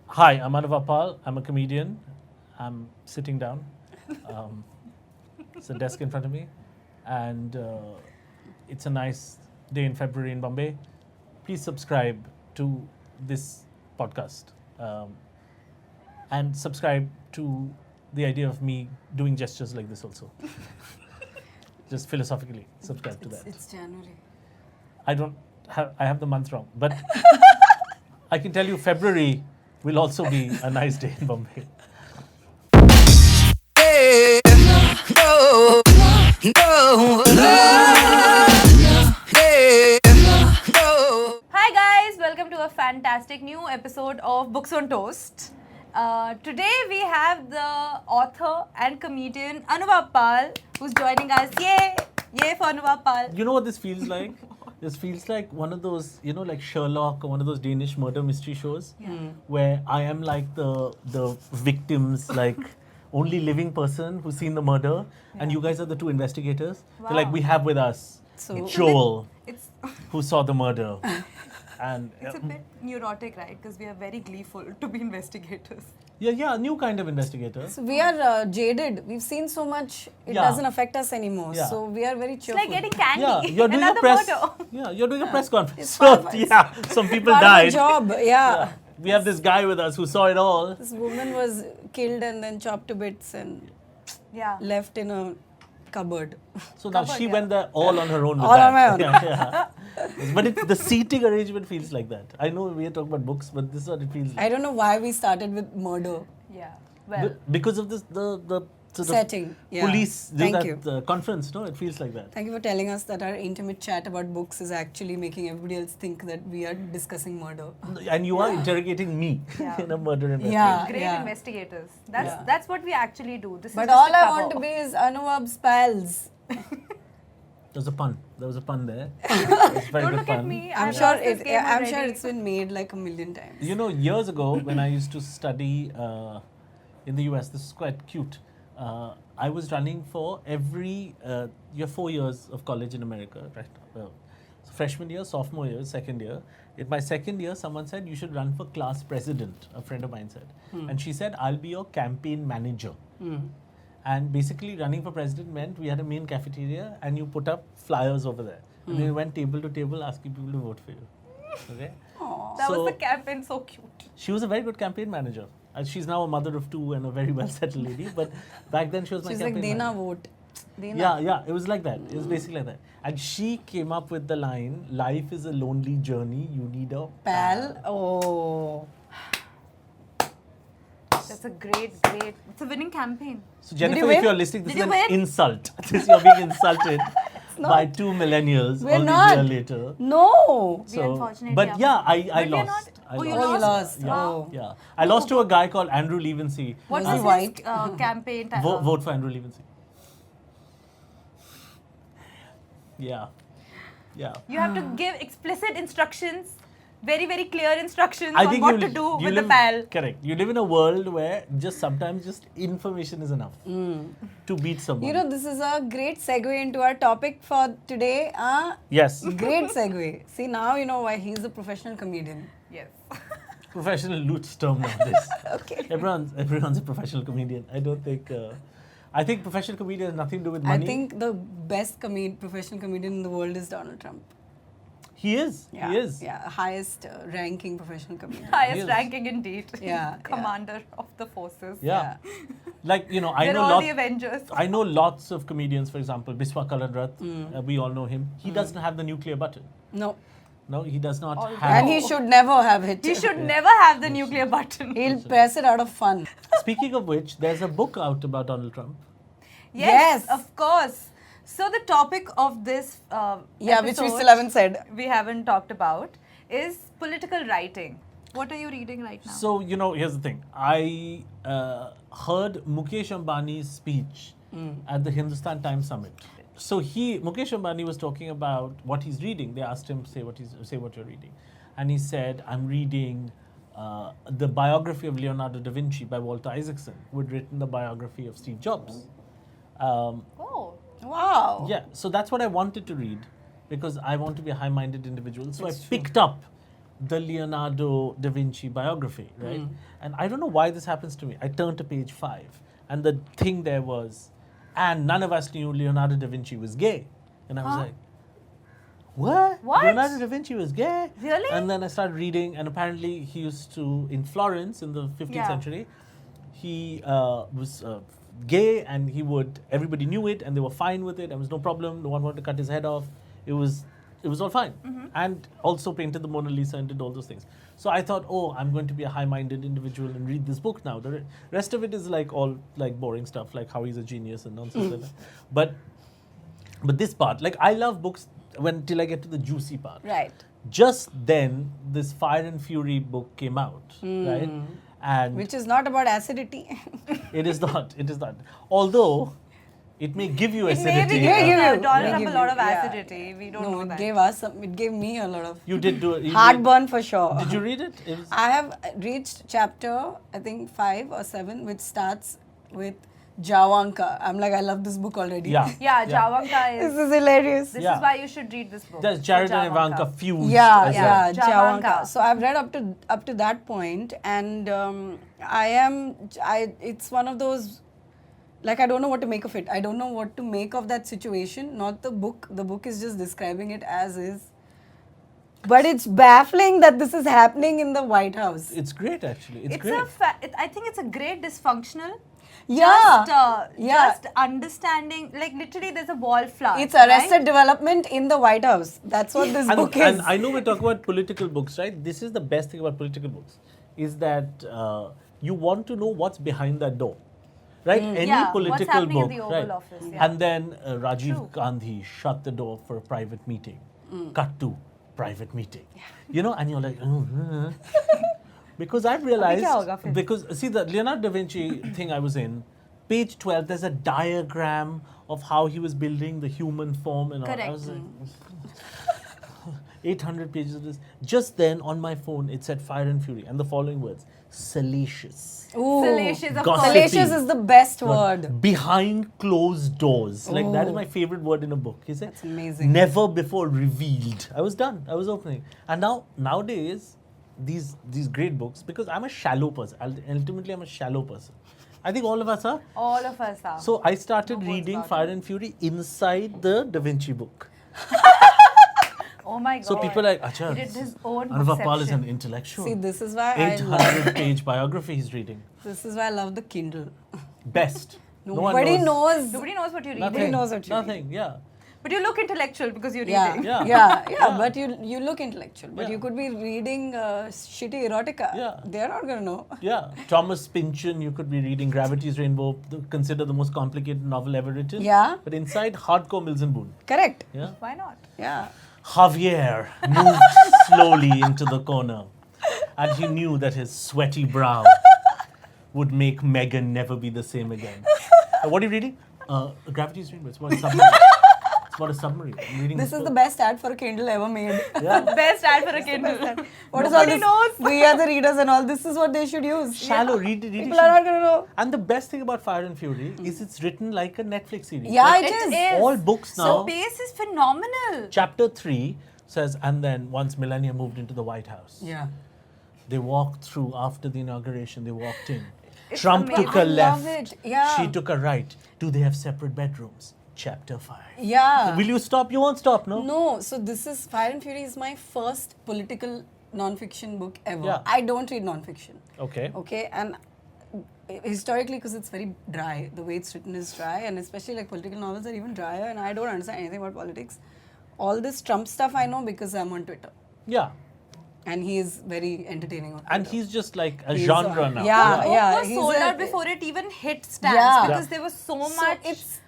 Hi, I'm Anuvab Pal. I'm a comedian. I'm sitting down. There's a desk in front of me. And it's a nice day in February in Bombay. Please subscribe to this podcast. And subscribe to the idea of me doing gestures like this also. Just philosophically, subscribe to that. It's January. I have the month wrong. But I can tell you February will also be a nice day in Bombay. Hi guys, welcome to a fantastic new episode of Books on Toast. Today we have the author and comedian Anuvab Pal who's joining us. Yay! Yay for Anuvab Pal. You know what this feels like? This feels like one of those, like Sherlock or one of those Danish murder mystery shows where I am like the victim's like only living person who's seen the murder and you guys are the two investigators. Wow. They're like, we have with us So Joel It's who saw the murder. And it's a bit neurotic, right? Because we are very gleeful to be investigators. yeah, new kind of investigator. So we are jaded. We've seen so much, it Yeah. doesn't affect us anymore. Yeah. So we are very It's cheerful. like getting candy. Yeah, you're doing a Another press. murder. Yeah, you're doing a press conference. It's So, part of yeah, some people part of died. the job, yeah. Yeah. We have this guy with us who saw it all. This woman was killed and then chopped to bits and Yeah. left in a cupboard. So now Covered, she yeah. went there all on her own with All that. on my own. Yeah. But the seating arrangement feels like that. I know we are talking about books, but this is what it feels like. I don't know why we started with murder Yeah. Well, Because of this, the sort setting. of Yeah. police Thank that you. conference, no? It feels like that. Thank you for telling us that our intimate chat about books is actually making everybody else think that we are discussing murder. And you are interrogating me Yeah. in a murder investigation. Yeah. great investigators. That's what we actually do. This But is just all a I cover. want to be is Anuvab's pals. There was a pun. There was a pun there. It was a very Don't good look pun. at me. I'm I've sure lost this game I'm sure already. it's been made like a million times. Years ago when I used to study in the US, this is quite cute. I was running for every, you have 4 years of college in America, right? So freshman year, sophomore year, second year. In my second year, someone said, you should run for class president, a friend of mine said. And she said, I'll be your campaign manager. And basically running for president meant we had a main cafeteria and you put up flyers over there. And then you went table to table asking people to vote for you. Okay? That So- was the campaign. So cute. She was a very good campaign manager. She's now a mother of two and a very well settled lady. But back then she was my She's campaign like Dena manager. vote. Dena. Yeah, it was like that. It was basically like that. And she came up with the line, life is a lonely journey, you need a Pal. Oh. That's a great. It's a winning campaign. So Jennifer, you if win? you're listening, this Did is you an win? insult. You're being insulted by two millennials We're all not. these years later. No. We unfortunately but are. yeah, I But we are lost. not- I Oh, you Oh, you lost. Yeah, Oh. yeah. I lost to a guy called Andrew Levincy. What Was was he his white? campaign? Vote for Andrew Levincy. Yeah. You have to give explicit instructions, very, very clear instructions I on think what you to do you with live, the pal. Correct. You live in a world where sometimes just information is enough to beat someone. You know, this is a great segue into our topic for today. Yes. Great segue. See, now you know why he's a professional comedian. Yes. Professional loot term nowadays. Okay. Everyone's a professional comedian. I don't think. I think professional comedian has nothing to do with money. I think the best professional comedian in the world is Donald Trump. he is. Yeah. He is. Yeah, highest ranking professional comedian. Highest Yes. ranking indeed. Yeah, Commander of the forces. Yeah. Like I They're know all the Avengers. I know lots of comedians. For example, Biswa Kaladrat. We all know him. He doesn't have the nuclear button. No. No, he does not Although- have. And he should never have it. He should never have the nuclear button. He'll press it out of fun. Speaking of which, there's a book out about Donald Trump. Yes, Yes. of course. So the topic of this Yeah, which we episode still haven't said. we haven't talked about is political writing. What are you reading right now? So, here's the thing. I heard Mukesh Ambani's speech at the Hindustan Times Summit. So Mukesh Ambani was talking about what he's reading. They asked him, say what you're reading. And he said, I'm reading the biography of Leonardo Da Vinci by Walter Isaacson, who had written the biography of Steve Jobs. oh, Wow. Yeah, so that's what I wanted to read because I want to be a high-minded individual. So I picked up the Leonardo Da Vinci biography, right? And I don't know why this happens to me. I turned to page 5, and the thing there was, and none of us knew Leonardo da Vinci was gay. And I was like, what? Leonardo da Vinci was gay? Really? And then I started reading, and apparently he used to, in Florence in the 15th century, he was gay, and everybody knew it, and they were fine with it. There was no problem. No one wanted to cut his head off. It was all fine. And also painted the Mona Lisa and did all those things. So I thought, I'm going to be a high-minded individual and read this book now. The rest of it is like all like boring stuff, like how he's a genius and nonsense like that. But this part, like I love books till I get to the juicy part. Right. Just then, this Fire and Fury book came out, right? And Which is not about acidity. it is not. It is not. Although it may give you It may acidity. be giving Yeah. Donald May Trump a give lot you, of yeah. acidity. We don't No, know it that. it gave me a lot of You did do it. heartburn for sure. Did you read it? It was- I have reached chapter, I think 5 or 7, which starts with Jawanka. I'm like, I love this book already. Yeah. Yeah, Jawanka This is. is hilarious. This Yeah. is why you should read this book. There's Jared and Jawanka. Ivanka fused. Yeah, as yeah, well. Jawanka. Jawanka. So I've read up to that point, and it's one of those, like, I don't know what to make of it. I don't know what to make of that situation. Not the book. The book is just describing it as is. But it's baffling that this is happening in the White House. It's great, actually. It's It's great. I think it's a great dysfunctional. Yeah. Just understanding, like literally, there's a wallflower. It's Arrested Development in the White House. That's what this book is. And I know we talk about political books, right? This is the best thing about political books, is that you want to know what's behind that door, right? Any Yeah, what's political happening in book, the Oval right? Office, yeah. And then Rajiv True. Gandhi shut the door for a private meeting. Cut to private meeting. You know, and you're like, because I've realized, kya hoga phir? because see the Leonardo da Vinci thing I was in, page 12, there's a diagram of how he was building the human form and all. I Correct. was like, 800 pages of this. Just then on my phone, it said Fire and Fury and the following words: salacious. Ooh. Salacious, of Gossip. course. Salacious is the best word. Behind closed doors. Like, that is my favorite word in a book. He said, That's amazing. never before revealed. I was done. I was opening. And nowadays, these great books, because I'm a shallow person. Ultimately, I'm a shallow person. I think all of us are. All of us are. So I started No bones reading about Fire it. and Fury inside the Da Vinci book. Oh my god. So people are like, Acha, He did his own Anuvab Pal is bookception. an intellectual. See, this is why I love 800-page biography he's reading. the Kindle. Best. No one Nobody knows. Nobody knows what you're reading. Nothing. knows what you're Nothing. Yeah. But you look intellectual because you're Yeah. reading. Yeah. But you look intellectual. But Yeah. you could be reading shitty erotica. Yeah. They're not gonna know. Yeah. Thomas Pynchon, you could be reading Gravity's Rainbow, considered the most complicated novel ever written. Yeah. But inside, hardcore Mills and Boone. Correct. Yeah. Why not? Yeah. Javier moved slowly into the corner, and he knew that his sweaty brow would make Megan never be the same again. What are you reading? Gravity's Rainbow. It's about a submarine. It's about a submarine. I'm reading This is book. the best ad for a Kindle ever made. Yeah. Best ad for a Kindle. What is all Nobody this? knows. We are the readers and all. This is what they should use. Shallow. Read it. People are not gonna know. And the best thing about Fire and Fury is it's written like a Netflix series. Yeah, Like, it is. all books now. So pace is phenomenal. Chapter 3 says, and then once Melania moved into the White House, Yeah. they walked through after the inauguration. They walked in. It's Trump amazing. took a I left. love it. Yeah. She took a right. Do they have separate bedrooms? Chapter 5. Yeah. Will you stop? You won't stop, no? No, so this is Fire and Fury is my first political non-fiction book ever. Yeah. I don't read non-fiction. Okay. Okay, and historically, because it's very dry, the way it's written is dry, and especially like political novels are even drier, and I don't understand anything about politics. All this Trump stuff I know because I'm on Twitter, Yeah. and he is very entertaining on Twitter. And he's just like a He's, genre now. yeah. The book was he's sold a- out before it even hit stands Yeah. because Yeah. there was so So much. it's-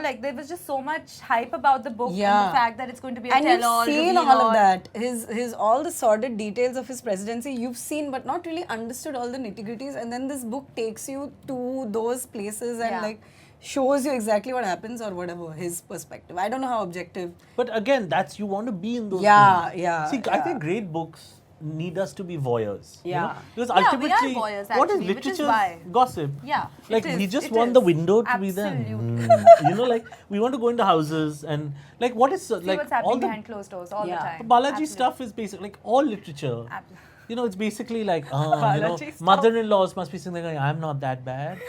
like there was just so much hype about the book and Yeah. the fact that it's going to be a And you've tell-all, seen reveal all all. of that. His all the sordid details of his presidency, you've seen, but not really understood all the nitty-gritties. And then this book takes you to those places and Yeah. like shows you exactly what happens or whatever, his perspective. I don't know how objective. But again, you want to be in those Yeah, rooms. yeah, See, I yeah. think great books need us to be voyeurs. you know? Yeah. Because Yeah, we are ultimately, voyeurs, what is actually, which is literature? why. Gossip. Yeah, Like it we is, just it want the is. window to be there. Absolutely. Like we want to go into houses and like what is See like what's all happening the behind closed doors all the Yeah. time. Balaji Absolutely. stuff is basic. Like all literature. Absolutely. You know, it's basically like, Balaji stuff. mother-in-laws must be sitting there going, I'm not that bad.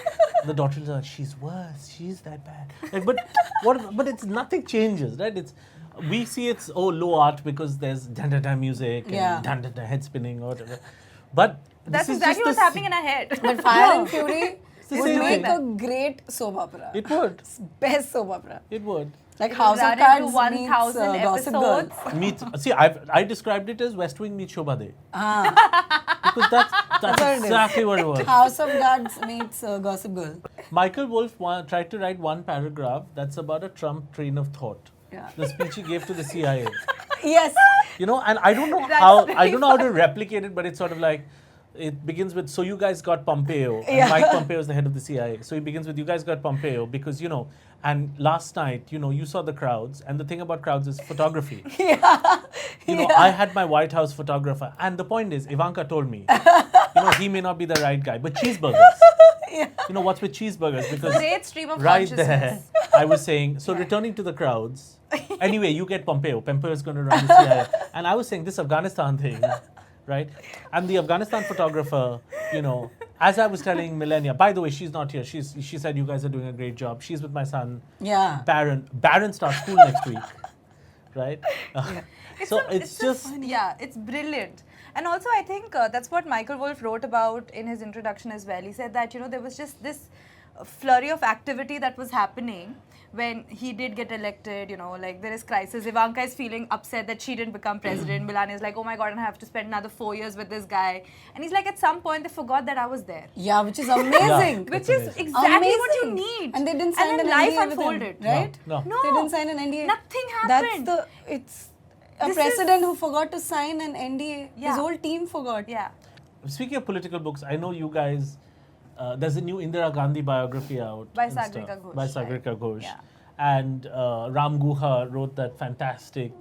The daughter-in-law, is like, she's worse. She's that bad. Like, but it's nothing changes, right? We see it's low art because there's dun-dun-dun music Yeah. and dun-dun-dun head spinning or whatever. But That's this is exactly just what's the happening in our head. But Fire and Fury the would same make thing. a great soap opera. It would. Best soap opera. It would. Like It House will of run into Cards meets 1,000 Gossip Girl. episodes. See, I described it as West Wing meets Shobha De. Because that's what it is. exactly what it was. House of Cards meets Gossip Girl. Michael Wolff tried to write one paragraph that's about a Trump train of thought. Yeah. The speech he gave to the CIA. Yes. You know, and I don't know That's how very to replicate it, but it's sort of like it begins with, so you guys got Pompeo, and Yeah. Mike Pompeo is the head of the CIA. So it begins with, you guys got Pompeo because, and last night, you saw the crowds, and the thing about crowds is photography. I had my White House photographer, and the point is, Ivanka told me, he may not be the right guy, but cheeseburgers. What's with cheeseburgers? Because Great stream of right consciousness. there, I was saying, so returning to the crowds, anyway, you get Pompeo. Pompeo is going to run the CIA. And I was saying this Afghanistan thing, right? And the Afghanistan photographer, as I was telling Millennia, by the way, she's not here. She said you guys are doing a great job. She's with my son, Yeah. Baron. Baron starts school next week, right? It's just... Yeah, it's brilliant. And also, I think that's what Michael Wolff wrote about in his introduction as well. He said that, there was just this flurry of activity that was happening when he did get elected, like there is crisis. Ivanka is feeling upset that she didn't become president. Melania is like, oh my God, I have to spend another 4 years with this guy. And he's like, at some point, they forgot that I was there. Yeah, which is amazing. Which That's is amazing. exactly what you Amazing. need. And they didn't sign and then an life NDA with him, unfolded. right? No. No. They didn't sign an NDA. Nothing happened. It's a This president is- who forgot to sign an NDA. Yeah. His whole team forgot. Yeah. Speaking of political books, I know you guys, there's a new Indira Gandhi biography out. By and Sagarika stuff. Ghosh, By right? Sagarika Ghosh. Yeah. And Ram Guha wrote that fantastic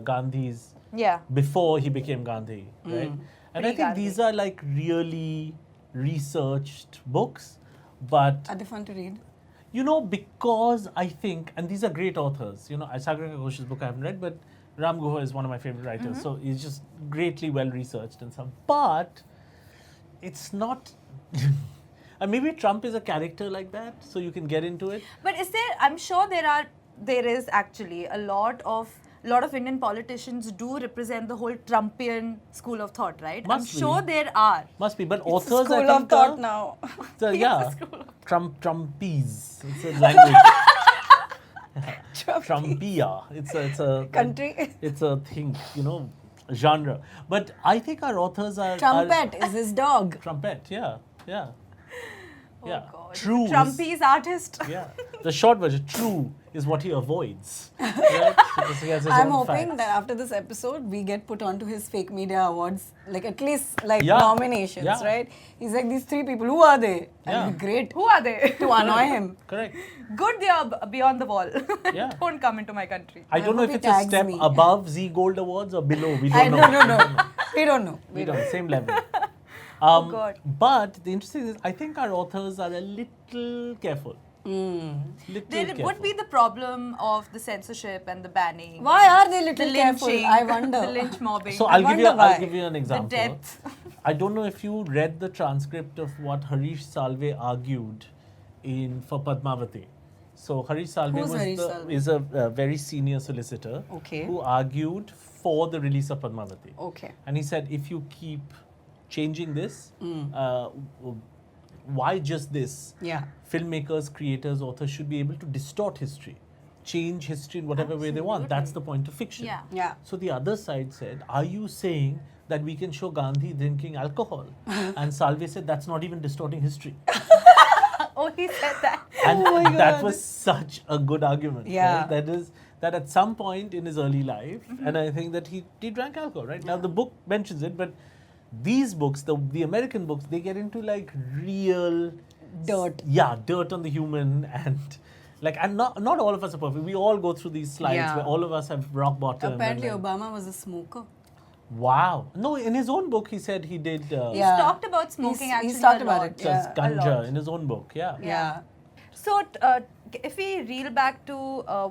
Gandhi's Yeah. before he became Gandhi, right? And I think Pre-Gandhi. these are like really researched books, but Are they fun to read? because I think, and these are great authors, Sagarika Ghosh's book I haven't read, but Ram Guha is one of my favorite writers, so he's just greatly well researched and stuff. But it's not. And maybe Trump is a character like that, so you can get into it. But I'm sure there is actually a lot of Indian politicians do represent the whole Trumpian school of thought, right? Must I'm sure there are. Must be, but It's a authors, school I think, of thought now. yeah, Trumpies. It's a language. Trumpia. It's a Country. It's a thing, genre. But I think our authors are Trumpet is his dog. Trumpet. Yeah. Oh Yeah. God. True is- Trumpy's artist. Yeah. The short version, true, is what he avoids. Right? Because he has his I'm own hoping facts. that after this episode, we get put onto his fake media awards, like at least Yeah. nominations, Yeah. right? He's like, these 3 people, who are they? Yeah. That'd be great Who are they? to annoy him. Correct. Good, they are beyond the wall. Yeah. Don't come into my country. I don't know hope if he it's a tags step me. above Z Gold Awards or below. We I don't know. no. We don't know. We don't. Same level. Oh God. But the interesting thing is, I think our authors are a little careful. Little There careful. would be the problem of the censorship and the banning. Why are they The little careful? lynching. I wonder. The lynch mobbing. So I I'll give wonder you an example. depth. I don't know if you read the transcript of what Harish Salve argued for Padmavati. So Harish Salve Who's Harish Salve? is a very senior solicitor Okay. who argued for the release of Padmavati. Okay. And he said, if you keep changing this, why just this? Yeah. Filmmakers, creators, authors should be able to distort history, change history in whatever way they want. That's the point of fiction. Yeah. Yeah. So the other side said, are you saying that we can show Gandhi drinking alcohol? And Salve said, that's not even distorting history. Oh, he said that. And Oh my that God. was such a good argument. Yeah. Right? That is, that at some point in his early life, and I think that he drank alcohol, right? Now the book mentions it, but these books, the American books, they get into like real Dirt. Yeah, dirt on the human and not all of us are perfect. We all go through these slides Yeah. where all of us have rock bottom. Apparently, and Obama was a smoker. Wow. No, in his own book, he said he did He's Yeah. talked about smoking He's actually talked a about lot. it, yeah. A ganja lot. in his own book. Yeah. Yeah. So, if we reel back to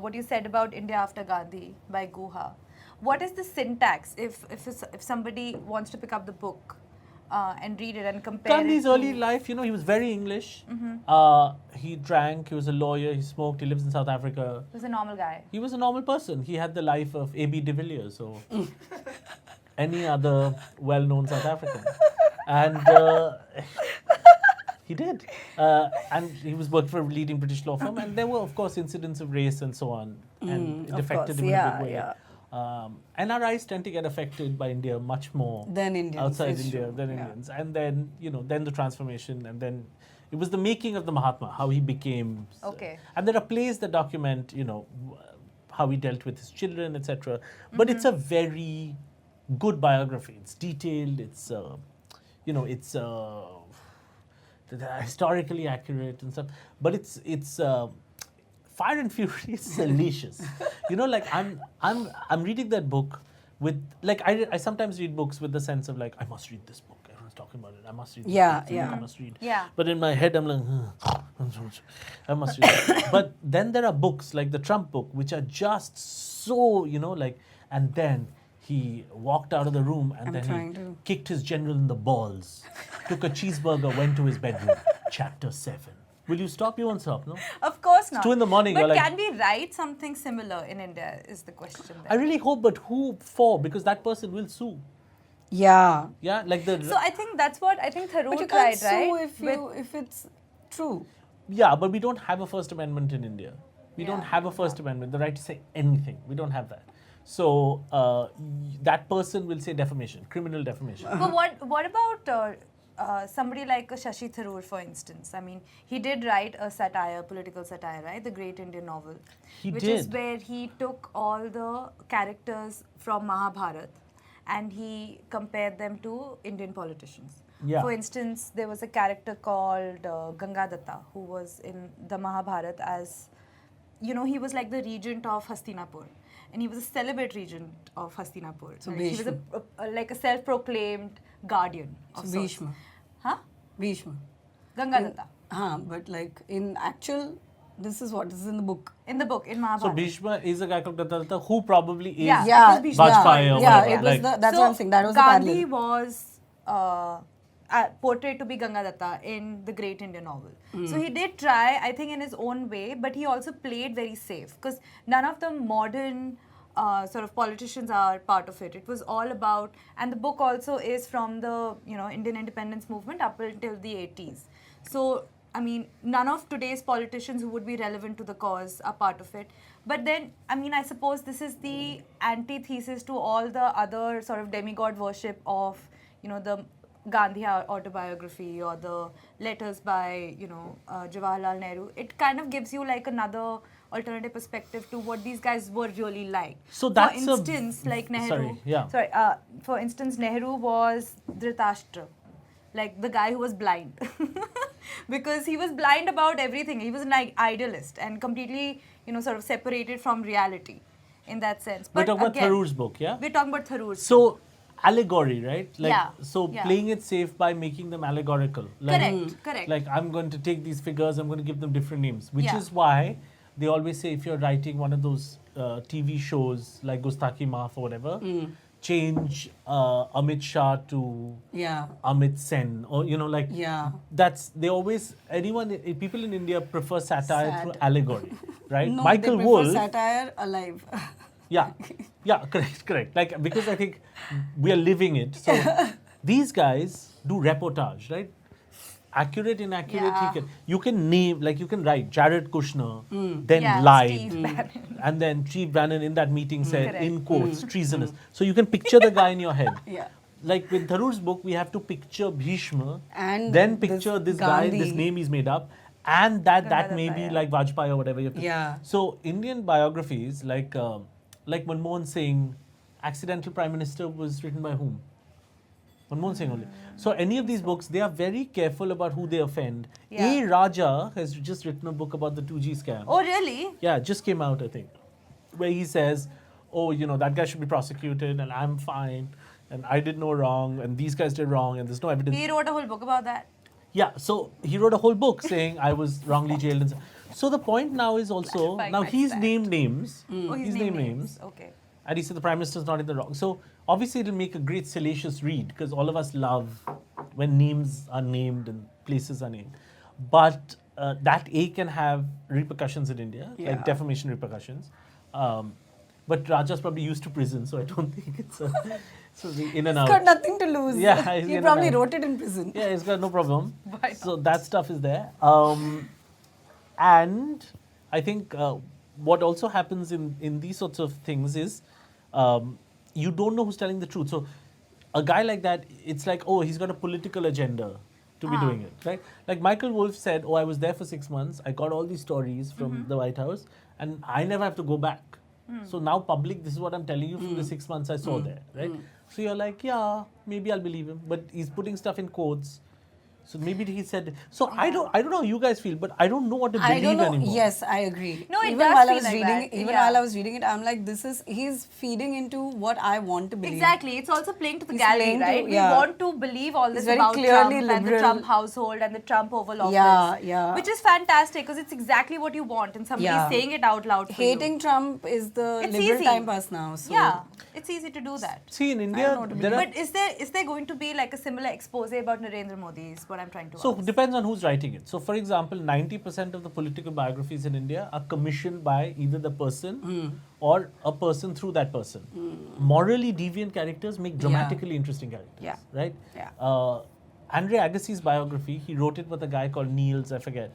what you said about India after Gandhi by Guha, what is the syntax if somebody wants to pick up the book and read it and compare Gandhi's it to early life, he was very English. He drank, he was a lawyer, he smoked, he lives in South Africa. He was a normal guy. He was a normal person. He had the life of A.B. de Villiers or any other well-known South African. And he did. And he was working for a leading British law firm. And there were, of course, incidents of race and so on. And it of affected course, him in yeah, a big way. yeah. NRIs tend to get affected by India much more Than Indians, outside it's India true, than yeah. Indians. And then, then the transformation, and then it was the making of the Mahatma, how he became. Okay. And there are plays that document, how he dealt with his children, etc. But it's a very good biography. It's detailed. It's, it's historically accurate and stuff. But it's Fire and Fury is salacious. I'm reading that book with I sometimes read books with the sense of I must read this book. Everyone's talking about it. I must read this Yeah, book. yeah. I must read. Yeah. But in my head I'm like, I must read it. But then there are books like the Trump book, which are just so, and then he walked out of the room and I'm then trying he to- kicked his general in the balls, took a cheeseburger, went to his bedroom. Chapter 7. Will you stop? You won't stop, no? Of course not. 2 in the morning, But you're like- can we write something similar in India is the question there. I really hope, but who for? Because that person will sue. Yeah. Yeah, So I think that's what Tharoor But you tried, can't right? sue if it's true. yeah, but we don't have a First Amendment in India. We don't have a First Amendment, the right to say anything. We don't have that. So that person will say defamation, criminal defamation. But what about somebody like a Shashi Tharoor, for instance? I mean, he did write a satire, political satire, right? The Great Indian Novel. He which is did. where he took all the characters from Mahabharata and he compared them to Indian politicians. Yeah. For instance, there was a character called Gangadatta who was in the Mahabharata as, he was like the regent of Hastinapur. And he was a celibate regent of Hastinapur. So He was like a self-proclaimed guardian of So sorts. Bhishma. Huh? Bhishma. Gangadatta. But in actual, this is what is in the book. In the book, in So Mahabharata. Bhishma is a guy called Datta who probably is Yeah. Yeah, it was Bhishma. Vajpayee or yeah, whatever. it was that's So, what I'm saying. That was Gandhi the was portrayed to be Gangadatta in the Great Indian Novel. So he did try, I think, in his own way, but he also played very safe because none of the modern sort of politicians are part of it. It was all about, and the book also is from the Indian independence movement up until the 80s. So I mean, none of today's politicians who would be relevant to the cause are part of it. But then, I mean, I suppose this is the antithesis to all the other sort of demigod worship of, the Gandhi autobiography or the letters by, Jawaharlal Nehru. It kind of gives you like another alternative perspective to what these guys were really like. So that's for instance, like Nehru. Sorry, For instance, Nehru was Dhritarashtra, like the guy who was blind. Because he was blind about everything. He was an idealist and completely, sort of separated from reality in that sense. We're But talking about again, Tharoor's book, yeah? We're talking about Tharoor's book. So, allegory, right? Yeah, So, yeah. playing it safe by making them allegorical. Correct. Like, I'm going to take these figures, I'm going to give them different names. Which Yeah. is why they always say if you're writing one of those TV shows like Gustaki Maaf or whatever, change Amit Shah to Amit Sen. Or, that's, they always, people in India prefer satire Sad. through allegory, right? No, Michael they prefer Wolff. satire alive. Yeah, correct. Like, because I think we are living it. So these guys do reportage, right? Accurate, inaccurate. Yeah. You can name, like you can write Jared Kushner, then Yeah, lied, Steve Bannon. and then Steve Bannon in that meeting said, Correct. in quotes, treasonous. So you can picture the guy in your head. Yeah. Like with Tharoor's book, we have to picture Bhishma, And then this picture this guy, Gandhi. this name he's made up, and that may be yeah. like Vajpayee or whatever. You have to, Yeah. So Indian biographies, like Manmohan Singh, Accidental Prime Minister was written by whom? Manmohan Singh only. So any of these books, they are very careful about who they offend. Yeah. A. Raja has just written a book about the 2G scam. Oh, really? Yeah, it just came out, I think, where he says, oh, that guy should be prosecuted and I'm fine. and I did no wrong, and these guys did wrong, and there's no evidence. He wrote a whole book about that. Yeah, so he wrote a whole book saying I was wrongly jailed. And so the point now is also, Clarifying now my he's stand. named names. Oh, He's named names. Okay. And he said the Prime Minister's not in the wrong. So obviously it'll make a great salacious read because all of us love when names are named and places are named. But that can have repercussions in India, like defamation repercussions. But Raja's probably used to prison, so I don't think it's so the in and out. He's got nothing to lose. Yeah, he's he in probably and out. wrote it in prison. Yeah, he's got no problem. Why So that stuff is there. And I think what also happens in these sorts of things is you don't know who's telling the truth. So a guy like that, it's like, oh, he's got a political agenda to be doing it, right? Like Michael Wolff said, oh, I was there for 6 months. I got all these stories from the White House and I never have to go back. So now public, this is what I'm telling you from the 6 months I saw there, right? So you're like, yeah, maybe I'll believe him. But he's putting stuff in quotes. So maybe he said. So I don't know how you guys feel, but I don't know what to believe I don't know. anymore. Yes, I agree. No, it even does while I feel was like reading, that. even Yeah. while I was reading it, I'm like, he's feeding into what I want to believe. Exactly. It's also playing to the He's gallery, playing to- right? yeah. We want to believe all this He's very about clearly Trump and the liberal. Trump household and the Trump Oval Office. Yeah, yeah. Which is fantastic because it's exactly what you want and somebody's Yeah. saying it out loud for Hating you. Trump is the It's liberal easy. time pass now. So Yeah, it's easy to do that. See, in don't know India, what to there are. But is there going to be like a similar expose about Narendra Modi is what I'm trying to So ask. it depends on who's writing it. So, for example, 90% of the political biographies in India are commissioned by either the person or a person through that person. Morally deviant characters make dramatically interesting characters, Yeah. right? Yeah. Andre Agassi's biography, he wrote it with a guy called Niels, I forget,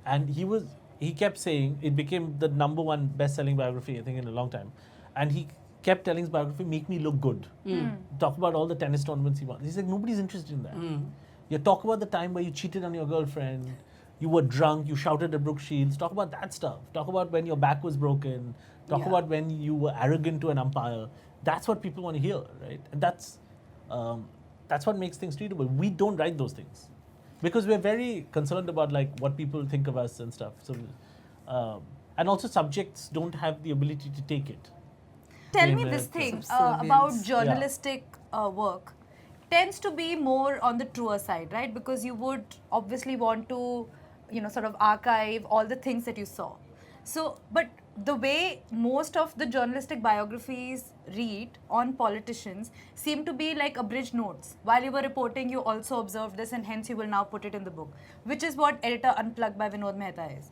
and he kept saying it became the #1 best-selling biography, I think, in a long time, and he kept telling his biography, make me look good. Talk about all the tennis tournaments he won. He's like, nobody's interested in that. You talk about the time where you cheated on your girlfriend, you were drunk, you shouted at Brooke Shields. Talk about that stuff. Talk about when your back was broken. Talk Yeah. about when you were arrogant to an umpire. That's what people want to hear, right? And that's what makes things readable. We don't write those things because we're very concerned about like what people think of us and stuff. So, and also subjects don't have the ability to take it. Tell in me a this thing subservience. about journalistic work tends to be more on the truer side, right? Because you would obviously want to, sort of archive all the things that you saw. So, but the way most of the journalistic biographies read on politicians seem to be like abridged notes. While you were reporting, you also observed this, and hence you will now put it in the book, which is what Editor Unplugged by Vinod Mehta is.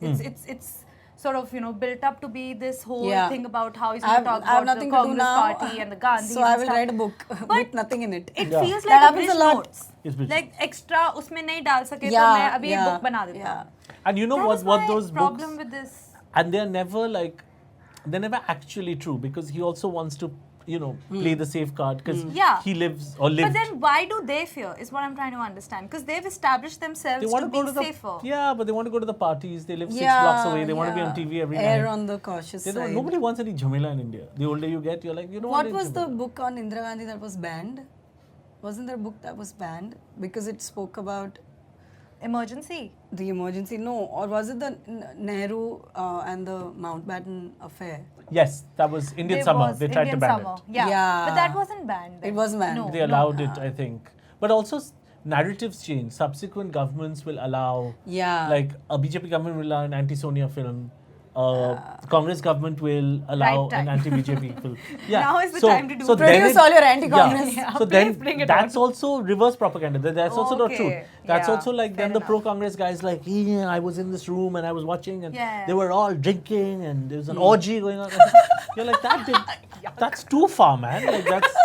It's sort of built up to be this whole Yeah. thing about how he's going to talk I have about the nothing to do Congress now, party and the Gandhi. so I will write a book with nothing in it. It Yeah. feels That like happens abridged a lot. notes. Yes, Bridget. Like extra उसमें नहीं डाल सके तो Yeah, मैं अभी एक yeah, book बना देता हूँ. yeah. And you know That what? is What my those problem books. with this. And they're never actually true because he also wants to, play the safe card because Yeah. he lives or lived. But then why do they fear is what I'm trying to understand. Because they've established themselves they want to to go be to the safer. Yeah, but they want to go to the parties. They live 6 blocks away. They want to be on TV every Err night. on the cautious They don't, side. nobody wants any jhamela in India. The older you get, you're like, you don't want What any was the jhamela. book on Indira Gandhi that was banned? Wasn't there a book that was banned because it spoke about Emergency. the emergency? No, or was it the Nehru and the Mountbatten affair? Yes, that was Indian There Summer. was They tried Indian to ban Summer. it. Yeah. Yeah. But that wasn't banned. Then. It was banned. No. They allowed it, I think. But also narratives change. Subsequent governments will allow, Yeah. like a BJP government will allow an anti-Sonia film. Congress government will allow Right an time. anti-BJP film. Yeah. Now is the time to do so it. then Produce all your anti-Congress. Yeah, So please then bring it that's on. also reverse propaganda. That's also not true. Okay. That's Yeah, also like fair then the enough. pro-Congress guys like, yeah, I was in this room and I was watching and Yeah. they were all drinking and there was an orgy going on. You're like, that's too far, man. Like that's,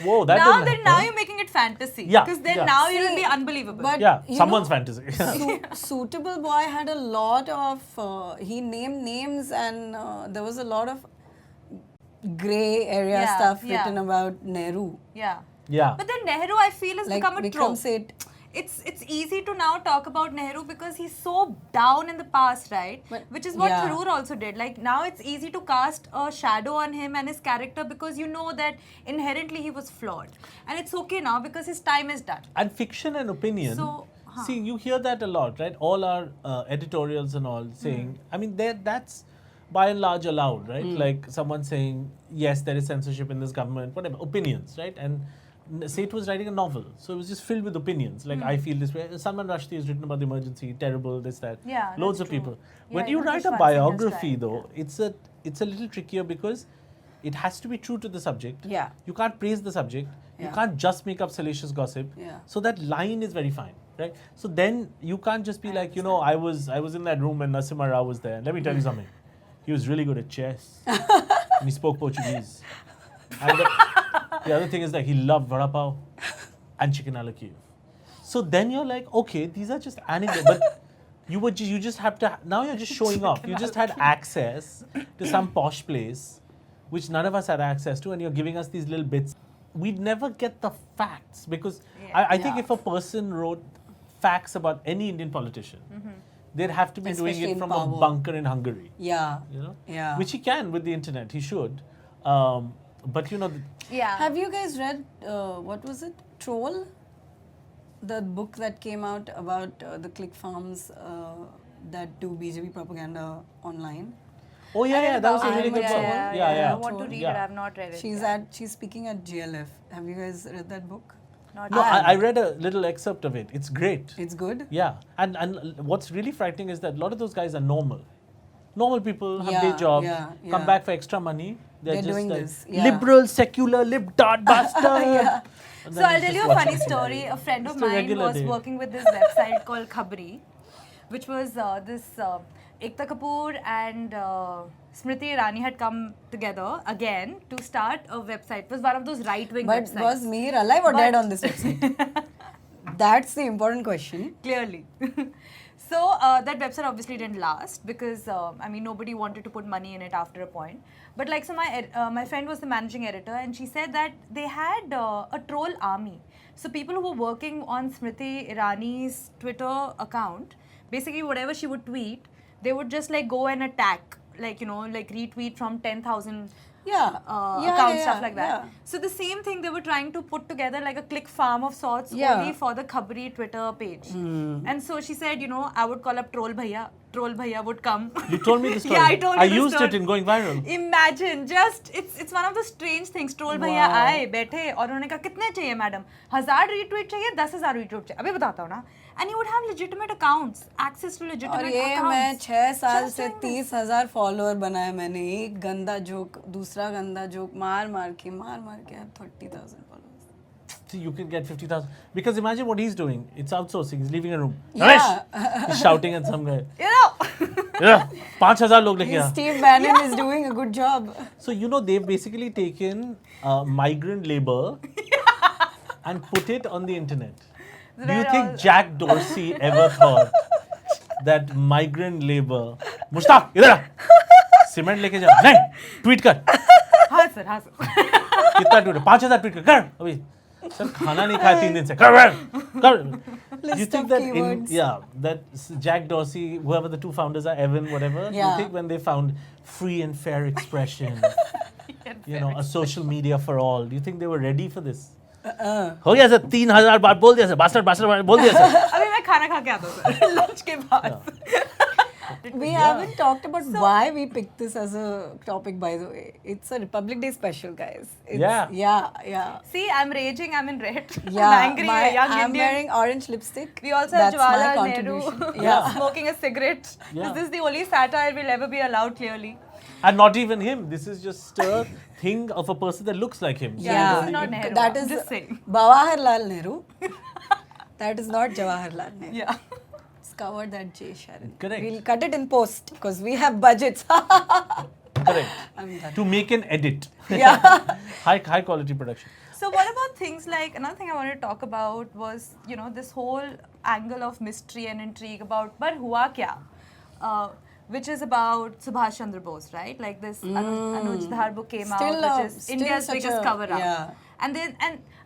whoa, that Now didn't now happen. you're making it fantasy. Yeah, Because then yeah. now it'll See, be unbelievable. but- Yeah, you someone's know, fantasy. Suitable Boy had a lot of, he named names and there was a lot of grey area Yeah, stuff yeah. written about Nehru. yeah. Yeah. But then Nehru, I feel, has Like become a Vikram trope. said, It's easy to now talk about Nehru because he's so down in the past, right? But- Which is what yeah. Tharoor also did. Like now it's easy to cast a shadow on him and his character because you know that inherently he was flawed. And it's okay now because his time is done. And fiction and opinion. So, See, you hear that a lot, right? All our editorials and all saying, I mean, that's by and large allowed, right? Like someone saying, yes, there is censorship in this government, whatever, opinions, right? And Seth was writing a novel, so it was just filled with opinions. Like, I feel this way. Salman Rushdie has written about the emergency, terrible, this, that. Yeah, Loads that's of people. true. When Yeah, you even write a Khushwant Singh has biography, tried, though, it's a little trickier because it has to be true to the subject. Yeah. You can't praise the subject. You Yeah. can't just make up salacious gossip. Yeah. So that line is very fine, right? So then you can't just be like, I was in that room when Nasimha Rao was there. Let me tell you something. He was really good at chess. And he spoke Portuguese. And the other thing is that he loved vada pav and chicken alakir. So then you're like, okay, these are just anecdotes. But you just have to, now you're just showing off. You just had access to some posh place, which none of us had access to, and you're giving us these little bits. We'd never get the facts because I think if a person wrote facts about any Indian politician, they'd have to be doing Especially it in from power. a bunker in Hungary. Yeah. You know? Yeah. Which he can with the internet. He should. But Yeah. Have you guys read, what was it? Troll? The book that came out about the click farms that do BJP propaganda online. oh yeah, that was a about really it. good book. I want to read Yeah. it. I have not read it. She's speaking at GLF. Have you guys read that book? Not No, yet. I read a little excerpt of it. It's great. It's good. Yeah, and what's really frightening is that a lot of those guys are normal. Normal people have Yeah, day jobs, yeah, come yeah. back for extra money. They're just doing like this, yeah. liberal, secular, libtard bastard. And So then I'll he's tell just you a watching funny TV. story. A friend of Just a mine regular was day. working with this website called Khabri, which was this Ekta Kapoor and Smriti Irani had come together again to start a website. It was one of those right-wing But websites. was Mir alive or But- dead on this website? That's the important question. Clearly. So that website obviously didn't last because nobody wanted to put money in it after a point. But like, so my friend was the managing editor, and she said that they had a troll army. So people who were working on Smriti Irani's Twitter account, basically whatever she would tweet, they would just like go and attack, like retweet from 10,000 Yeah. accounts, stuff like that. yeah. So the same thing they were trying to put together like a click farm of sorts Yeah. only for the Khabri Twitter page. And so she said, I would call up Troll Bhaiya. Troll Bhaiya would come. You told me the story. Yeah, I told you I the used story. it in going viral. Imagine, just it's one of the strange things. Troll Bhaiya आए बैठे और उन्होंने कहा कितने चाहिए madam 1000 retweet चाहिए 10,000 retweet चाहिए अभी बताता हूँ ना. And you would have legitimate accounts, access to legitimate और ये accounts. मैं 6 साल Just से doing this. 30,000 फॉलोअर बनाए मैंने. एक गंदा जोक, दूसरा गंदा जोक, मार मार के I have 30,000 followers. See, you can get 50,000. Because imagine what he's doing. It's outsourcing. He's leaving a room. Yeah. Ramesh! He's shouting at some guy. You know. Yeah, 5,000 log leke aa. Steve Bannon is doing a good job. So, they've basically taken migrant labor and put it on the internet. Do you Where think all- Jack Dorsey ever thought that migrant labor... Mushtaq, idhar aa. Cement leke ja. Nahi, tweet kar. हाँ sir हाँ sir. कितना tweet 5,000 tweet कर अभी sir खाना नहीं खाया 3 दिन से कर you List think of that keywords. that Jack Dorsey, whoever the two founders are, Evan whatever, you Yeah. think when they found free and fair expression, a social media for all, do you think they were ready for this? हो गया sir 3,000 बार बोल दिया sir 62 बार बोल दिया sir. अभी मैं खाना खा के आता हूँ सर लंच के बाद. We haven't talked about why we picked this as a topic, by the way. It's a Republic Day special, guys. It's, yeah. See, I'm raging. I'm in red. Yeah, I'm angry. A young I'm Indian. wearing orange lipstick. We also have That's my Jawaharlal Nehru contribution. smoking a cigarette. Yeah. This is the only satire we'll ever be allowed, clearly. And not even him. This is just a thing of a person that looks like him. So Yeah, you this don't is not even- Nehru. That is Just saying. Jawaharlal Nehru. That is not Jawaharlal Nehru. Yeah. It's covered that J. Sharon. Correct. We'll cut it in post because we have budgets. Correct. I'm done. To make an edit. Yeah. high quality production. So what about things like, another thing I wanted to talk about was, this whole angle of mystery and intrigue about, but hua kya? Which is about Subhash Chandra Bose, right? Like this Anuj Dhar book came Still, out, which is still India's such biggest a- cover-up. yeah. And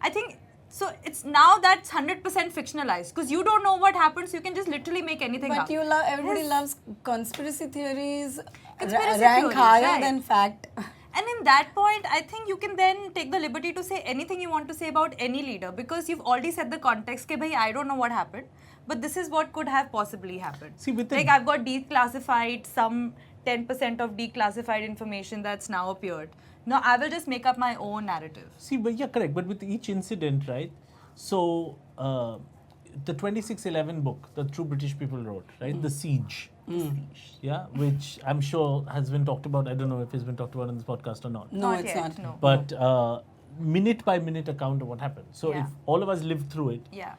I think, so it's now that's 100% fictionalized because you don't know what happens, you can just literally make anything up. But everybody loves conspiracy theories. Conspiracy rank theories, higher right. than fact. And in that point, I think you can then take the liberty to say anything you want to say about any leader because you've already set the context, ke bhai, I don't know what happened, but this is what could have possibly happened. See, with the- like I've got declassified some 10% of declassified information that's now appeared. No, I will just make up my own narrative. See, but yeah, correct. But with each incident, right? So, the 2611 book, the True British People wrote, right? The Siege. Yeah, which I'm sure has been talked about. I don't know if it's been talked about in this podcast or not. No, Not it's yet, not. no. But minute by minute account of what happened. So Yeah. if all of us lived through it, Yeah.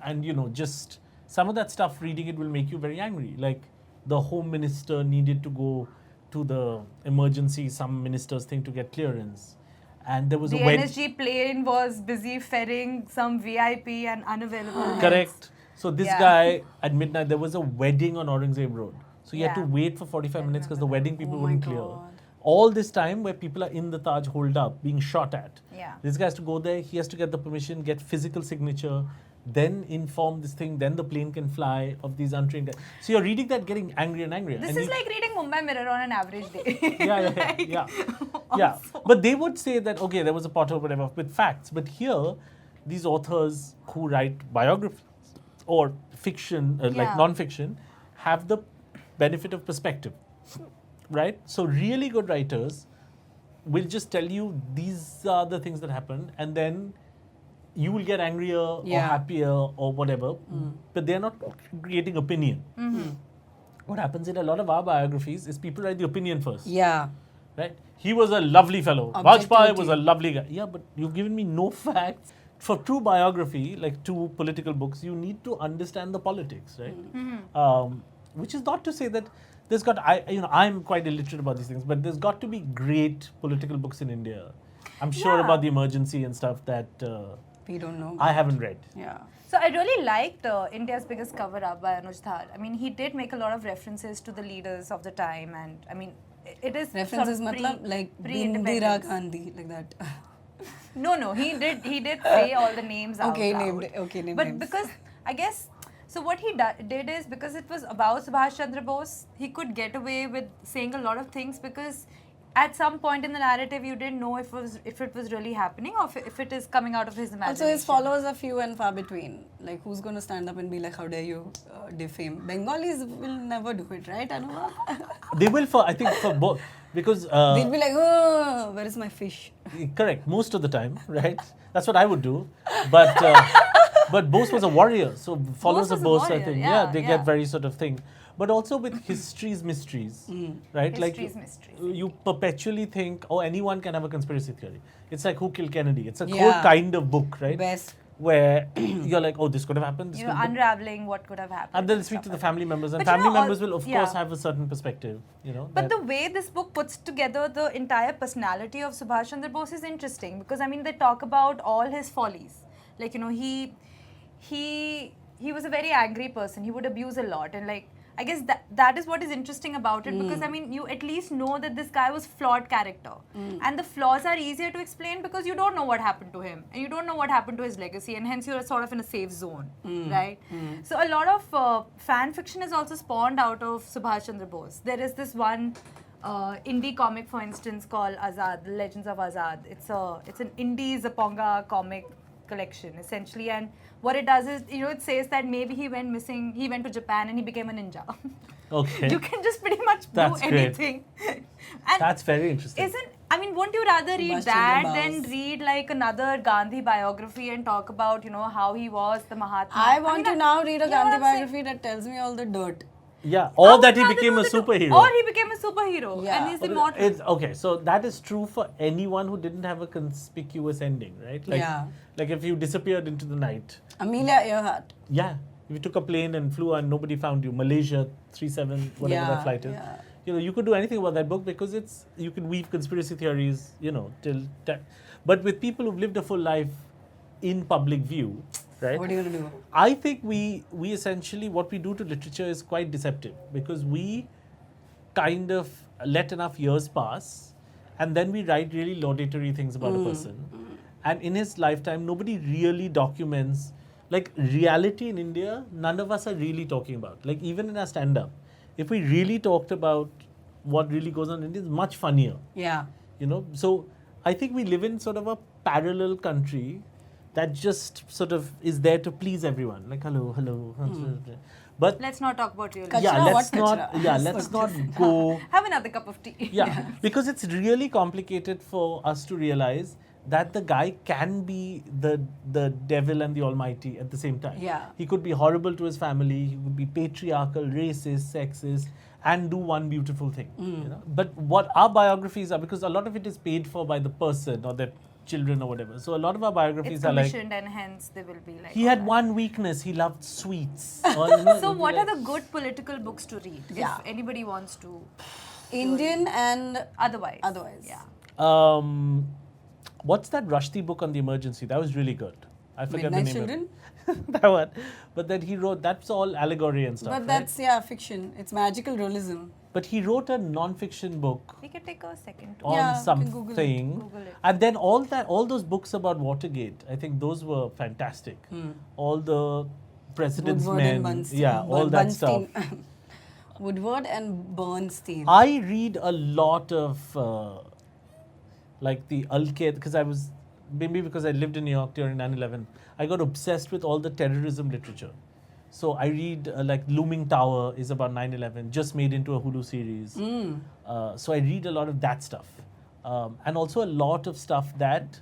and you know, just some of that stuff, reading it will make you very angry. Like the Home Minister needed to go to the emergency, some minister's thing to get clearance. And there was The a wedding. NSG plane was busy ferrying some VIP and unavailable. Correct. So this Yeah. guy at midnight, there was a wedding on Aurangzeb Road. So you had to Yeah. wait for 45 minutes because the wedding people Oh my wouldn't clear. God. All this time where people are in the Taj holed up, being shot at. Yeah. This guy has to go there, he has to get the permission, get physical signature, then inform this thing, then the plane can fly of these untrained guys. So you're reading that getting angrier and angrier. This and is you- like reading Mumbai Mirror on an average day. yeah. Yeah. But they would say that, okay, there was a pothole, whatever, with facts. But here, these authors who write biographies or fiction, Yeah. like non-fiction, have the benefit of perspective, right? So really good writers will just tell you these are the things that happened, and then you will get angrier or Yeah. happier or whatever, but they're not creating opinion. What happens in a lot of our biographies is people write the opinion first. Yeah. Right? He was a lovely fellow. Vajpayee was a lovely guy. Yeah, but you've given me no facts. For true biography, like true political books, you need to understand the politics, right? Which is not to say that there's got, I'm quite illiterate about these things, but there's got to be great political books in India. I'm sure Yeah. about the emergency and stuff that We don't know. I haven't read. Yeah. So I really liked India's Biggest Cover Up by Anuj Dhar. I mean, he did make a lot of references to the leaders of the time, and I mean, it is References, sort of matlab, like Indira pre-independence. Gandhi, like that. No, he did say all the names out Okay, loud. named- okay, name But names. because I guess so, what he did is because it was about Subhash Chandra Bose, he could get away with saying a lot of things because at some point in the narrative you didn't know if it was really happening or if it is coming out of his imagination. Also, his followers are few and far between. Like, who's going to stand up and be like, how dare you defame? Bengalis will never do it, right, Anuva? They will I think for both. Because They'll be like, oh, where is my fish? correct, most of the time, right? That's what I would do. But but Bose was a warrior, so followers was of a Bose, I warrior, think, yeah, they yeah. get very sort of thing. But also with history's mysteries, right? History's like mysteries. you perpetually think, oh, anyone can have a conspiracy theory. It's like Who Killed Kennedy. It's a whole Yeah. kind of book, right? Best. Where you're like, oh, this could have happened. This You could know, have unraveling what could have happened. and then speak to the stuff like family members, and But you family know, all- members will, of yeah. course, have a certain perspective. You know, But that- the way this book puts together the entire personality of Subhash Chandra Bose is interesting because I mean they talk about all his follies. Like, you know, he was a very angry person. He would abuse a lot, and like I guess that is what is interesting about it because I mean you at least know that this guy was flawed character, and the flaws are easier to explain because you don't know what happened to him and you don't know what happened to his legacy, and hence you're sort of in a safe zone, right? So a lot of fan fiction is also spawned out of Subhash Chandra Bose. There is this one indie comic, for instance, called Azad, The Legends of Azad. It's an indie Zaponga comic collection essentially, and what it does is, you know, it says that maybe he went missing, he went to Japan and he became a ninja. okay, You can just pretty much That's do great. anything. And that's very interesting. wouldn't you rather read Subhash that Chandra than Bose. read like another Gandhi biography and talk about, you know, how he was the Mahatma? I want to now read a you know what Gandhi I'm saying? biography that tells me all the dirt. Yeah, I or would that he rather became know a the superhero. Or he became a superhero Yeah. and he's Or immortal. okay, so that is true for anyone who didn't have a conspicuous ending, right? Like, Yeah. like if you disappeared into the night. Amelia Earhart. Yeah. If you took a plane and flew and nobody found you, Malaysia 37, whatever that flight is. Yeah. You know, you could do anything about that book because you can weave conspiracy theories, you know, but with people who've lived a full life in public view, right? What are you going to do? I think we essentially, what we do to literature is quite deceptive because we kind of let enough years pass and then we write really laudatory things about a person. And in his lifetime, nobody really documents, like reality in India, none of us are really talking about. Like even in our stand-up, if we really talked about what really goes on in India, it's much funnier. Yeah. You know, so I think we live in sort of a parallel country that just sort of is there to please everyone. Like, hello. But Let's not talk about real Kachra, yeah, let's what not. kachra? Yeah, let's not go. Have another cup of tea. Yeah, because it's really complicated for us to realize that the guy can be the devil and the almighty at the same time. Yeah. He could be horrible to his family, he could be patriarchal, racist, sexist, and do one beautiful thing. You know? But what our biographies are, because a lot of it is paid for by the person or their children or whatever. So a lot of our biographies It's are like, commissioned and hence they will be like. he all had that. one weakness, he loved sweets. Or, you know, it So would be what like- are the good political books to read? Yeah. If anybody wants to. Indian and Otherwise. otherwise. Yeah. What's that Rushdie book on the emergency? That was really good. I forget Midnight the name Children. of it. That one. But then he wrote, that's all allegory and stuff. But right? that's fiction. It's magical realism. But he wrote a non-fiction book We can take a second to on Yeah, you can Google it. something. Google it. And then all those books about Watergate, I think those were fantastic. All the President's Woodward and Men. Bernstein. Yeah, all that stuff. Bernstein. Woodward and Bernstein. I read a lot of like the Al-Qaeda, because I was, maybe because I lived in New York during 9/11, I got obsessed with all the terrorism literature. So I read like Looming Tower is about 9/11, just made into a Hulu series. So I read a lot of that stuff. And also a lot of stuff that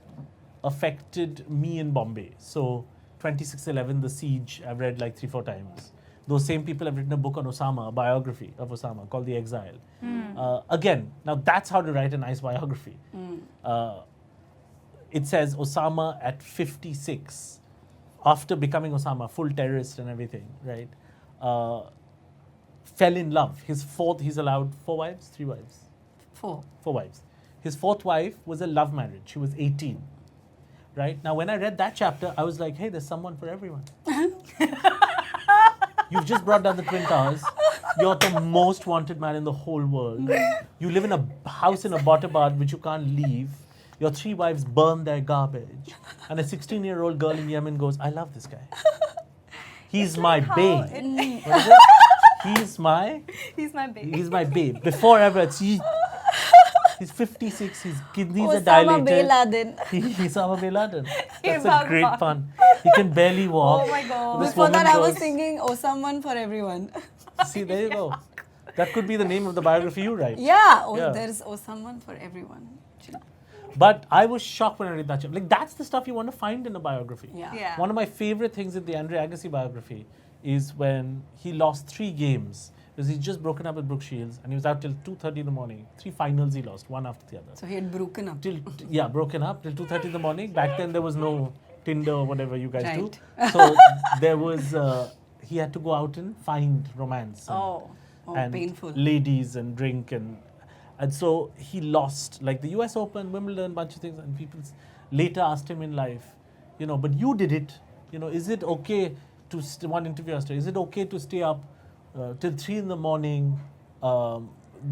affected me in Bombay. So 26/11, The Siege, I've read like 3-4 times. Those same people have written a book on Osama, a biography of Osama called The Exile. Again, now that's how to write a nice biography. It says Osama at 56, after becoming Osama, full terrorist and everything, right? Fell in love. He's allowed 4 wives, 3 wives? 4. 4 wives. His 4th wife was a love marriage. She was 18, right? Now, when I read that chapter, I was like, hey, there's someone for everyone. You've just brought down the Twin Towers. You're the most wanted man in the whole world. You live in a house in Abbottabad which you can't leave. Your 3 wives burn their garbage. And a 16-year-old girl in Yemen goes, I love this guy. He's my babe. What is it? He's my He's my babe. Before ever, he's 56, his kidneys are Osama dilated. bin Laden. He's Osama bin Laden. That's Bhagwan. a great pun. He can barely walk. Oh my God. This Before that, woman I was goes- singing "Oh Someone for Everyone." See, there you go. That could be the name of the biography you write. Yeah, Yeah. there's "Oh Someone for Everyone." But I was shocked when I read that chapter. Like, that's the stuff you want to find in a biography. Yeah. One of my favorite things in the Andre Agassi biography is when he lost 3 games. Because he's just broken up with Brooke Shields and he was out till 2:30 in the morning. 3 finals he lost, one after the other. So he had broken up. Broken up till 2:30 in the morning. Back then there was no Tinder or whatever you guys do. Right. So there was, he had to go out and find romance. And painful. Ladies and drink and so he lost like the US Open, Wimbledon, bunch of things, and people later asked him in life, but you did it. Is it okay to, one interview asked her, is it okay to stay up till 3 in the morning,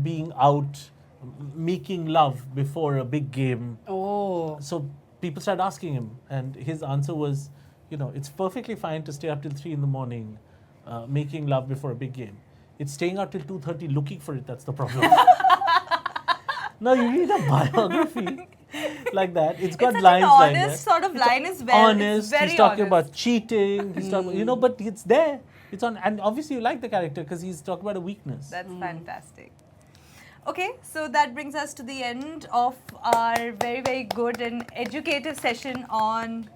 being out, making love before a big game? Oh. So people started asking him, and his answer was, it's perfectly fine to stay up till 3 in the morning, making love before a big game. It's staying out till 2:30 looking for it, that's the problem. Now you read a biography like that, it's got It's such lines an like honest that. sort of line as well. Honest, It's very he's talking honest. about cheating, he's talking, but it's there. It's on, and obviously you like the character because he's talking about a weakness. That's fantastic. Okay, so that brings us to the end of our very, very good and educative session on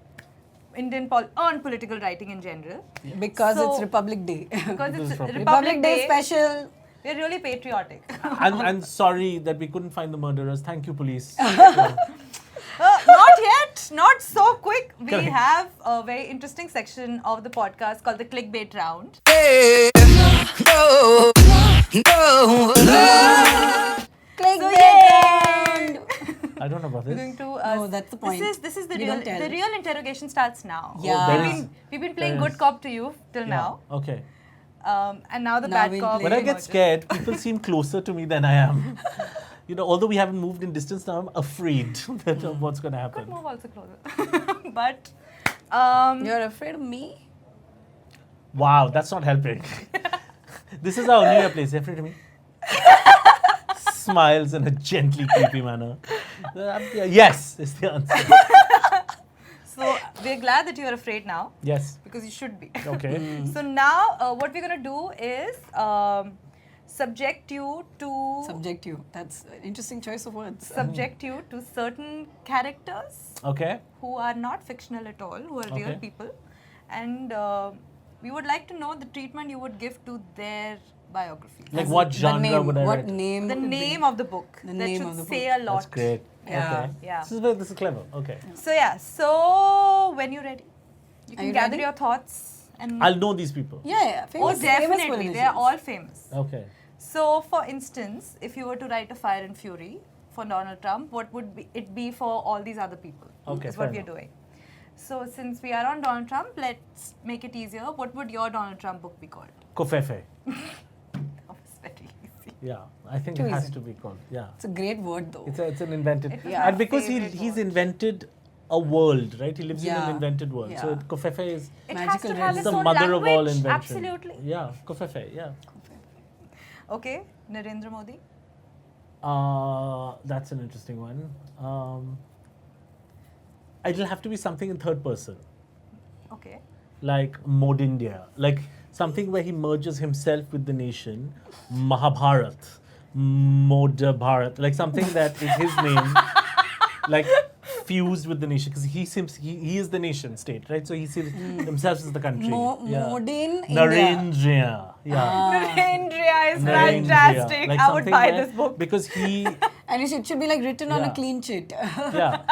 on political writing in general. Because So- it's Republic Day. Because This is it's from- Republic Day special. We're really patriotic. and sorry that we couldn't find the murderers. Thank you, police. Not yet, not so quick. We Correct. have a very interesting section of the podcast called the Clickbait Round. Clickbait. I don't know about We're this. going to. No, that's the point. This is the We real. don't tell. The real interrogation starts now. Yeah. there We've is- been, we've been playing there good is- cop to you till now, Okay. and now the Now bad we'll cop. play- When I get emerges. scared, people seem closer to me than I am. Although we haven't moved in distance now, I'm afraid that of what's going to Could happen. move also closer, but You're afraid of me? Wow, that's not helping. This is how Anuya plays. Afraid of me? Smiles in a gently creepy manner. Yes, is the answer. so we're glad that you're afraid now. Yes. Because you should be. Okay. So now, what we're going to do is subject you to That's an interesting choice of words. subject you to certain characters Okay. who are not fictional at all, who are real Okay. people, and we would like to know the treatment you would give to their biographies. Like what genre would I What write? name? The would be- name of the book. The that name should of the say book. a lot. That's great. Yeah. Okay. Yeah. This is clever. Okay. So when you're ready, you Are can you gather ready? your thoughts and. I'll know these people. Yeah. Oh, Famous, definitely. famous They are all famous. Okay. So, for instance, if you were to write a Fire and Fury for Donald Trump, what would it be for all these other people? Okay, is what fair we are doing. So, since we are on Donald Trump, let's make it easier. What would your Donald Trump book be called? Kofefe. Oh, it's very easy. Yeah. I think Too it has easy. to be called. Yeah. It's a great word though. It's an invented. It was Yeah. my And because favorite he's word. invented a world, right? He lives in Yeah. an invented world. So Yeah. Kofefe is It Magical has to have realism. its the own mother language. of all invention. Absolutely. Yeah. Kofefe. Yeah. Okay, Narendra Modi. That's an interesting one. It'll have to be something in third person, Okay. like Mod India, like something where he merges himself with the nation. Mahabharat, Mod Bharat, like something that is his name, like fused with the nation, because he is the nation state, right? So he sees himself as the country. Modern India. Narendra, yeah. Narendra is Narendra, fantastic. like I would something buy where- this book. because he, And it should be like written on a Yeah. clean sheet. yeah,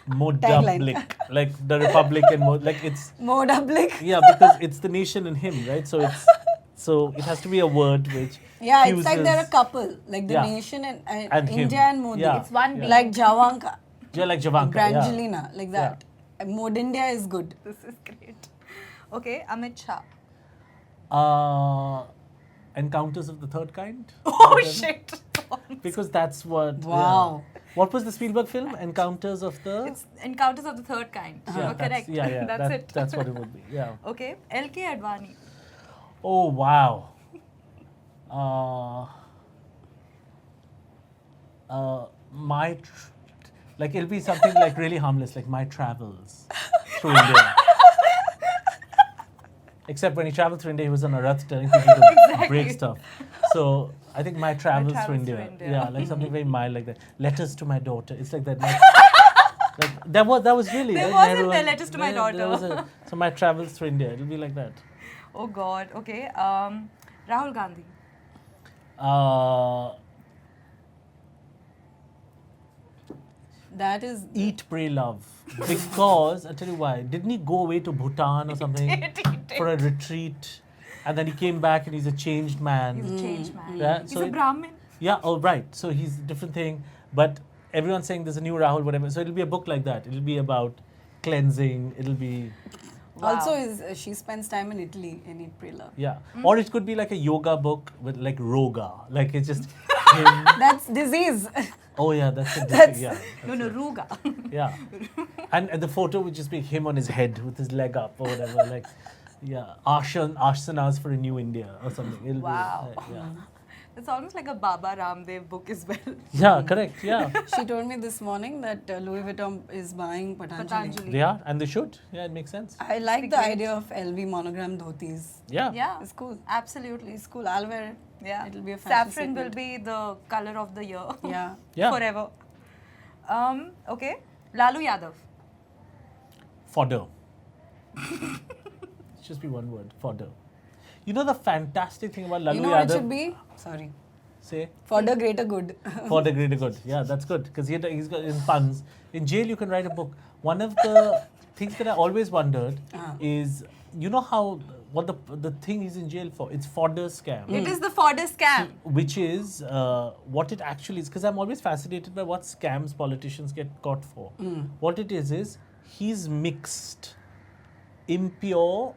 Tagline. Modablik, like the Republic and like it's Modablik. yeah, because it's the nation in him, right? So it has to be a word which Yeah, it's like they're a fuses- couple, like the Yeah. nation and And him. India and Modi. Yeah. It's one Yeah. being. Like Javanka, Yeah, like Javanka. Yeah. Brangelina, like that. And Mod India is good. This is great. Okay, Amit Shah. Encounters of the Third Kind. Oh shit. Because that's what. Wow. Yeah. What was the Spielberg film? Encounters of the. It's Encounters of the Third Kind. Yeah, You're that's- correct. Yeah, That's it. That's what it would be. Yeah. Okay, LK Advani. Oh wow. Like it'll be something like really harmless, like my travels through India. Except when he traveled through India, he was on a rath telling people to break stuff. So I think my travels through India. Yeah, like something very mild like that. Letters to my daughter. It's like that. Like that was really. There right? wasn't Nehru there and- letters to my there daughter. was so my travels through India. It'll be like that. Oh God. Okay. Rahul Gandhi. That is. Eat, pray, love. Because I'll tell you why. Didn't he go away to Bhutan or something He did. for a retreat, and then he came back and he's a changed man. He's a changed man. Yeah, He's so a it- Brahmin. Yeah, oh right. So he's a different thing, but everyone's saying there's a new Rahul, whatever. So it'll be a book like that. It'll be about cleansing. It'll be Wow. Also, she spends time in Italy in Eat, Pray, Love. yeah, or it could be like a yoga book with like roga, like it's just him. That's disease. Oh yeah, that's a different, yeah. No, Ruga. Yeah, and the photo would just be him on his head with his leg up or whatever, like, yeah, asanas for a new India or something. It'll Wow. Be, yeah. It's almost like a Baba Ramdev book as well. Yeah, correct. Yeah, She told me this morning that Louis Vuitton is buying Patanjali. Patanjali. they are, and they should. Yeah, it makes sense. I like the Great. idea of LV monogram dhotis. Yeah. Yeah. It's cool. Absolutely. It's cool. I'll wear it. Yeah. It'll be a fashion Saffron will statement. be the color of the year. Yeah. Yeah. Forever. Okay. Lalu Yadav. Fodder. It's just be one word. Fodder. You know the fantastic thing about Lalu You know what it Yadav? should be? Sorry. Say. For the greater good. For the greater good. Yeah, that's good because he's got in puns. In jail, you can write a book. One of the things that I always wondered is, you know how what the thing he's in jail for? It's fodder scam, It is the fodder scam. which is what it actually is. Because I'm always fascinated by what scams politicians get caught for. What it is he's mixed impure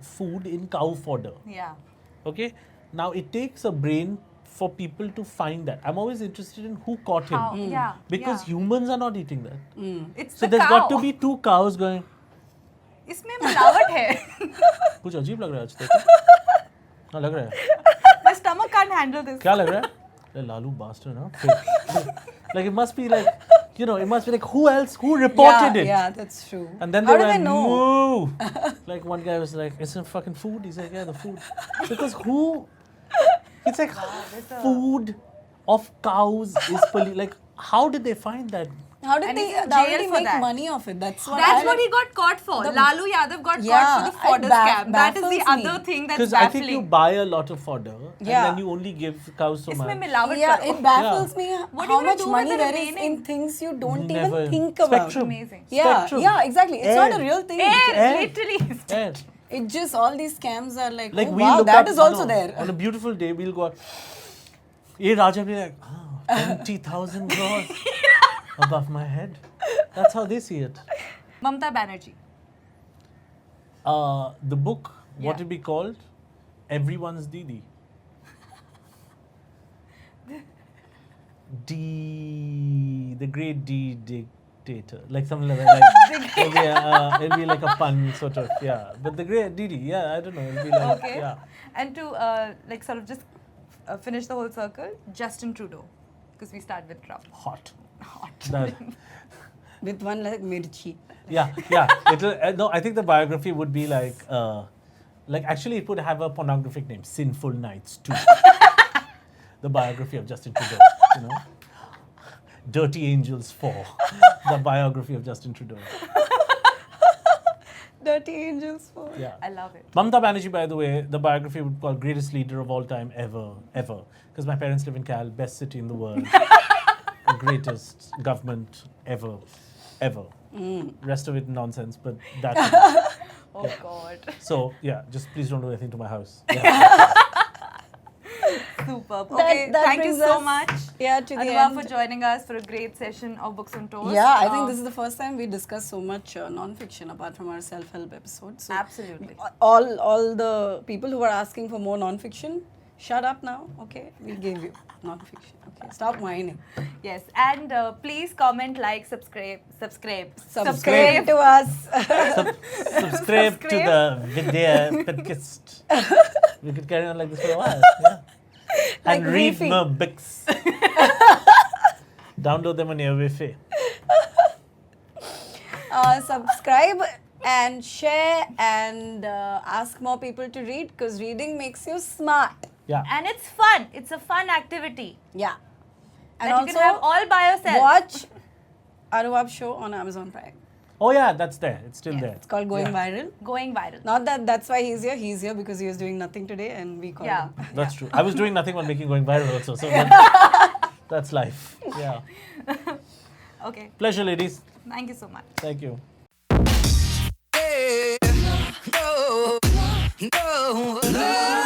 food in cow fodder. Yeah. Okay, now it takes a brain for people to find that. I'm always interested in who caught him. How? Yeah. Because yeah. humans are not eating that. It's So the there's cow. got to be two cows going, इसमें मिलावट है. कुछ अजीब लग रहा है आज तक. हाँ लग रहा है. My stomach can't handle this. क्या लग रहा है? अरे Lalu bastard, huh? Like it must be like, you know, it must be like, who else? Who reported it? Yeah, that's true. And then How they do went, they know? moo. Like one guy was like, isn't it fucking food? He's like, yeah, the food. Because who? It's like food of cows is like, how did they find that? How did And they he's in jail already for make that. money off it? That's what That's what he got caught for. Lalu Yadav got caught for the fodder scam. That is the baffles me. other thing that's Because I think you baffling. buy a lot of fodder Yeah. and then you only give cows so इसमें much. मिलावट Yeah, करो. it baffles me What how are you gonna much do with money the there is remaining? in things you don't Never. even think about. Spectrum. Amazing. Yeah, Spectrum. yeah, exactly. It's not a Air. real thing. Air, Air. literally. Yeah. It just all these scams are like, Like oh, we wow, look that up, is also you know, there. On a beautiful day, we'll go, Ye Raja will be like, 20,000 crores above my head. That's how they see it. Mamta Banerjee. The book, what Yeah. it be called? Everyone's Didi. The great D dictator. Like something like that. Like, it'll be like a pun, sort of, yeah. But the great Didi, yeah, I don't know. It'll be like, Okay. yeah. And to like sort of just finish the whole circle, Justin Trudeau. Because we start with Trump. Hot. Hot. That- With one like mirchi. Yeah. It'll, no, I think the biography would be like actually it would have a pornographic name, Sinful Nights 2. The biography of Justin Trudeau, you know. Dirty Angels 4, the biography of Justin Trudeau. Dirty Angels for. Yeah. I love it. Mamta Banerjee, by the way, the biography would call greatest leader of all time ever. Because my parents live in Cal, best city in the world. The greatest government ever. Rest of it nonsense, but that. Oh God. So yeah, just please don't do anything to my house. Yeah. Superb. Okay, that thank you brings so us, much. Yeah, to the Anuvab for end. joining us for a great session of Books on Toast. Yeah, I think this is the first time we discuss so much non-fiction apart from our self-help episodes. So Absolutely. all the people who are asking for more non-fiction, shut up now. Okay, we gave you non-fiction. Okay, stop whining. Yes, and please comment, like, subscribe Subscribe to us. Subscribe to the Vidya podcast. We could carry on like this for a while. Yeah. And Like read Reefy. my books. Download them on your Wi-Fi. Subscribe and share and ask more people to read because reading makes you smart. Yeah. And it's fun. It's a fun activity Yeah. And that you can have all by yourself. watch Anuvab's show on Amazon Prime. Oh yeah, that's there. It's still there. It's called Going Yeah. Viral. Going viral. Not that that's why he's here. He's here because he was doing nothing today and we called Yeah. him. That's true. I was doing nothing while making going viral also. So that's life. Yeah. Okay. Pleasure, ladies. Thank you so much. Thank you. No, no, no.